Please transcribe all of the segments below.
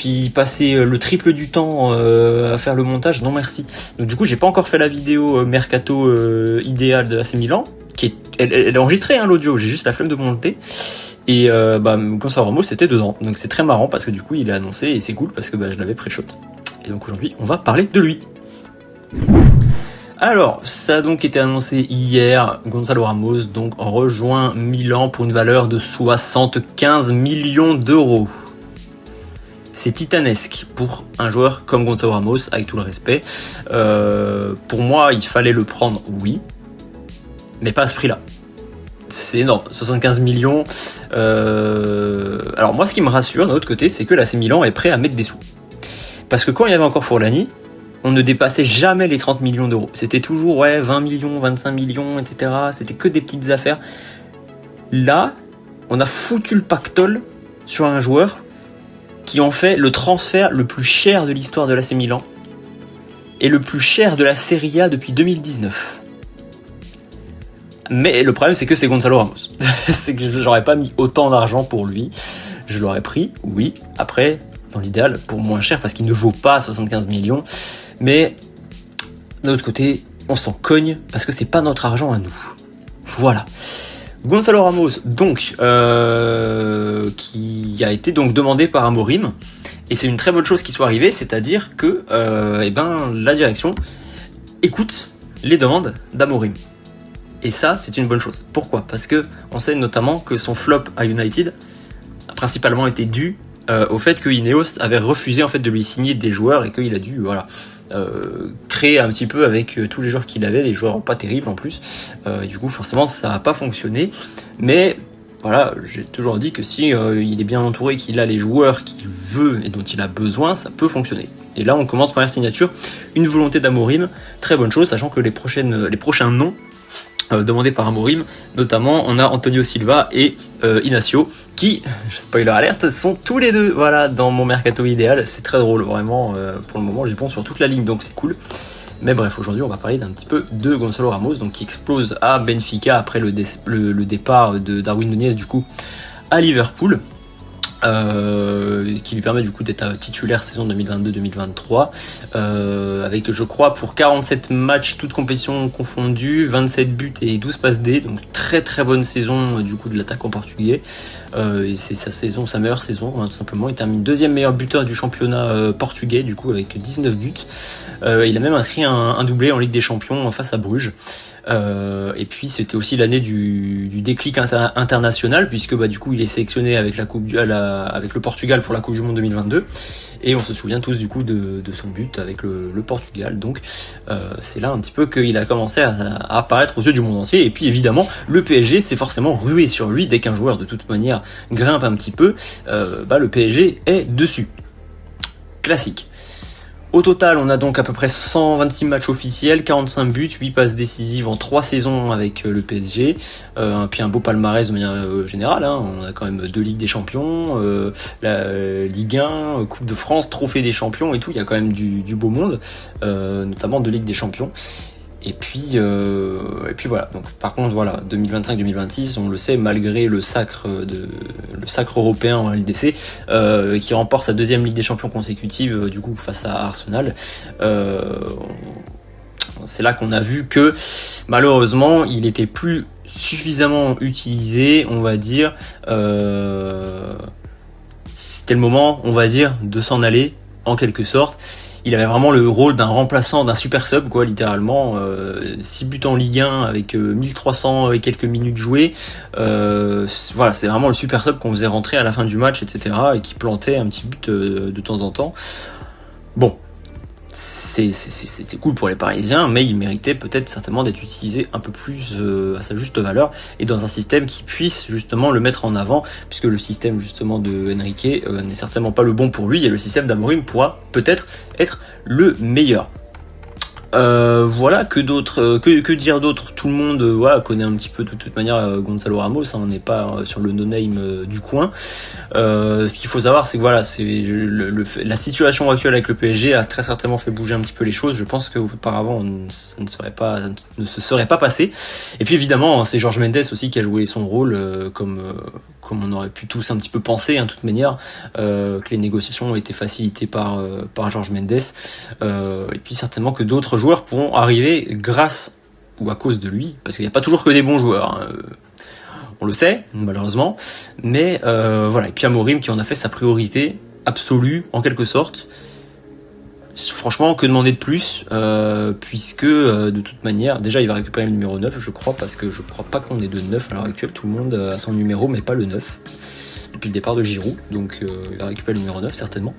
puis passer le triple du temps à faire le montage, non merci. Donc du coup j'ai pas encore fait la vidéo mercato idéal de AC Milan, elle est enregistrée l'audio, j'ai juste la flemme de monter. Et Gonçalo Ramos c'était dedans, donc c'est très marrant parce que du coup il est annoncé et c'est cool parce que je l'avais pré-shot. Et donc aujourd'hui on va parler de lui. Alors, ça a donc été annoncé hier, Gonçalo Ramos donc rejoint Milan pour une valeur de 75 millions d'euros. C'est titanesque pour un joueur comme Gonçalo Ramos, avec tout le respect. Pour moi, il fallait le prendre, oui, mais pas à ce prix-là. C'est énorme, 75 millions. Alors moi, ce qui me rassure, d'un autre côté, c'est que l'AC Milan est prêt à mettre des sous. Parce que quand il y avait encore Forlani, on ne dépassait jamais les 30 millions d'euros. C'était toujours 20 millions, 25 millions, etc. C'était que des petites affaires. Là, on a foutu le pactole sur un joueur qui en fait le transfert le plus cher de l'histoire de l'AC Milan et le plus cher de la Serie A depuis 2019. Mais le problème, c'est que c'est Gonçalo Ramos. C'est que j'aurais pas mis autant d'argent pour lui. Je l'aurais pris, oui. Après, dans l'idéal, pour moins cher, parce qu'il ne vaut pas 75 millions. Mais d'un autre côté, on s'en cogne parce que c'est pas notre argent à nous. Voilà. Gonçalo Ramos, donc, qui a été donc demandé par Amorim, et c'est une très bonne chose qui soit arrivée, c'est-à-dire que la direction écoute les demandes d'Amorim. Et ça, c'est une bonne chose. Pourquoi ? Parce que on sait notamment que son flop à United a principalement été dû au fait que Ineos avait refusé en fait de lui signer des joueurs et qu'il a dû créer un petit peu avec tous les joueurs qu'il avait, les joueurs pas terribles en plus. Et du coup, forcément, ça n'a pas fonctionné. Mais voilà, j'ai toujours dit que si il est bien entouré, qu'il a les joueurs qu'il veut et dont il a besoin, ça peut fonctionner. Et là, on commence première signature, une volonté d'Amorim, très bonne chose, sachant que les prochains noms demandé par Amorim, notamment on a Antonio Silva et Inacio qui, spoiler alerte, sont tous les deux dans mon mercato idéal. C'est très drôle, vraiment, pour le moment j'y pense sur toute la ligne, donc c'est cool. Mais bref, aujourd'hui on va parler d'un petit peu de Gonçalo Ramos, donc qui explose à Benfica après le départ de Darwin Núñez du coup à Liverpool. Qui lui permet du coup d'être titulaire saison 2022-2023 avec je crois pour 47 matchs toutes compétitions confondues, 27 buts et 12 passes D, donc très très bonne saison du coup de l'attaquant portugais. Et c'est sa meilleure saison tout simplement. Il termine deuxième meilleur buteur du championnat portugais du coup avec 19 buts. Il a même inscrit un doublé en Ligue des Champions face à Bruges. Et puis c'était aussi l'année du déclic international puisque du coup il est sélectionné avec avec le Portugal pour la Coupe du Monde 2022 et on se souvient tous du coup de son but avec le Portugal. Donc c'est là un petit peu qu'il a commencé à apparaître aux yeux du monde entier. Et puis évidemment le PSG s'est forcément rué sur lui dès qu'un joueur de toute manière grimpe un petit peu. Le PSG est dessus. Classique. Au total, on a donc à peu près 126 matchs officiels, 45 buts, 8 passes décisives en 3 saisons avec le PSG, puis un beau palmarès de manière générale. On a quand même 2 Ligues des Champions, la Ligue 1, Coupe de France, Trophée des Champions et tout. Il y a quand même du beau monde, notamment de Ligue des Champions. Et puis voilà. Donc par contre 2025-2026, on le sait, malgré le sacre européen en LDC, qui remporte sa deuxième Ligue des Champions consécutive du coup face à Arsenal. C'est là qu'on a vu que malheureusement il était plus suffisamment utilisé, on va dire. C'était le moment, on va dire, de s'en aller en quelque sorte. Il avait vraiment le rôle d'un remplaçant, d'un super sub, littéralement. 6 buts en Ligue 1 avec 1300 et quelques minutes jouées. C'est vraiment le super sub qu'on faisait rentrer à la fin du match, etc. et qui plantait un petit but de temps en temps. Bon, c'était cool pour les Parisiens, mais il méritait peut-être certainement d'être utilisé un peu plus à sa juste valeur et dans un système qui puisse justement le mettre en avant, puisque le système justement de Enrique n'est certainement pas le bon pour lui et le système d'Amorim pourra peut-être être le meilleur. Voilà, que d'autres, que dire d'autre? Tout le monde voilà, connaît un petit peu de toute manière Gonzalo Ramos, hein, on n'est pas sur le no-name du coin. Ce qu'il faut savoir, c'est que voilà, c'est la situation actuelle avec le PSG a très certainement fait bouger un petit peu les choses. Je pense qu'auparavant, ça ne se serait pas passé. Et puis évidemment, c'est Jorge Mendes aussi qui a joué son rôle, comme on aurait pu tous un petit peu penser, hein, de toute manière, que les négociations ont été facilitées par Jorge Mendes. Et puis certainement que d'autres joueurs pourront arriver grâce ou à cause de lui, parce qu'il n'y a pas toujours que des bons joueurs, hein. On le sait, malheureusement, mais voilà. Et puis Amorim qui en a fait sa priorité absolue, en quelque sorte. Franchement, que demander de plus, puisque de toute manière, déjà il va récupérer le numéro 9, je crois, parce que je crois pas qu'on ait de 9 à l'heure actuelle. Tout le monde a son numéro, mais pas le 9, depuis le départ de Giroud, donc il va récupérer le numéro 9, certainement.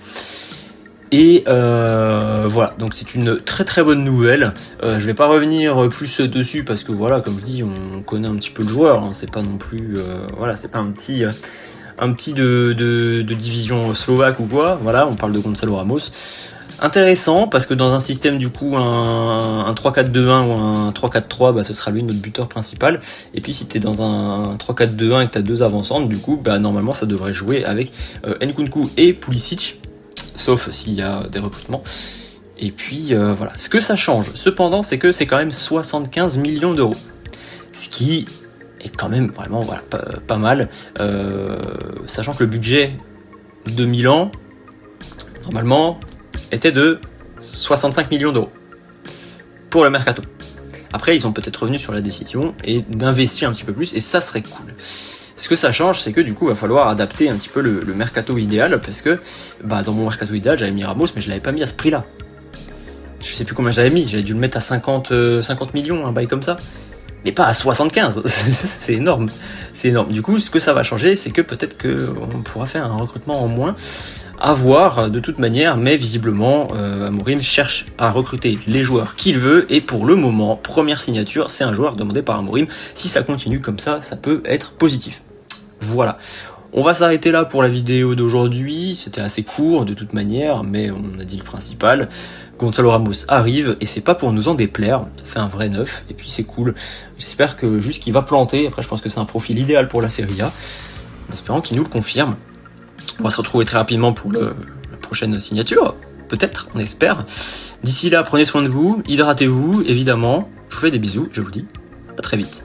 Et voilà, donc c'est une très très bonne nouvelle. Je vais pas revenir plus dessus parce que voilà, comme je dis, on connaît un petit peu le joueur, hein. C'est pas non plus, voilà, c'est pas un petit de division slovaque ou quoi. Voilà, on parle de Gonzalo Ramos. Intéressant parce que dans un système du coup un 3-4-2-1 ou un 3-4-3, bah ce sera lui notre buteur principal. Et puis si t'es dans un 3-4-2-1 et que t'as deux avancantes, du coup bah normalement ça devrait jouer avec Nkunku et Pulisic, sauf s'il y a des recrutements. Et puis voilà. Ce que ça change cependant, c'est que c'est quand même 75 millions d'euros, ce qui est quand même vraiment voilà pas mal, sachant que le budget de Milan normalement était de 65 millions d'euros pour le mercato. Après, ils ont peut-être revenu sur la décision et d'investir un petit peu plus, et ça serait cool. Ce que ça change, c'est que du coup, il va falloir adapter un petit peu le mercato idéal, parce que bah, dans mon mercato idéal, j'avais mis Ramos, mais je l'avais pas mis à ce prix-là. Je sais plus combien j'avais mis, j'avais dû le mettre à 50 millions, un bail comme ça. Mais pas à 75, c'est énorme. C'est énorme. Du coup, ce que ça va changer, c'est que peut-être qu'on pourra faire un recrutement en moins, à voir de toute manière, mais visiblement, Amorim cherche à recruter les joueurs qu'il veut, et pour le moment, première signature, c'est un joueur demandé par Amorim. Si ça continue comme ça peut être positif. Voilà. On va s'arrêter là pour la vidéo d'aujourd'hui, c'était assez court de toute manière, mais on a dit le principal. Gonzalo Ramos arrive, et c'est pas pour nous en déplaire, ça fait un vrai neuf, et puis c'est cool. J'espère que juste qu'il va planter, après je pense que c'est un profil idéal pour la Serie A, en espérant qu'il nous le confirme. On va se retrouver très rapidement pour la prochaine signature, peut-être, on espère. D'ici là, prenez soin de vous, hydratez-vous, évidemment. Je vous fais des bisous, je vous dis à très vite.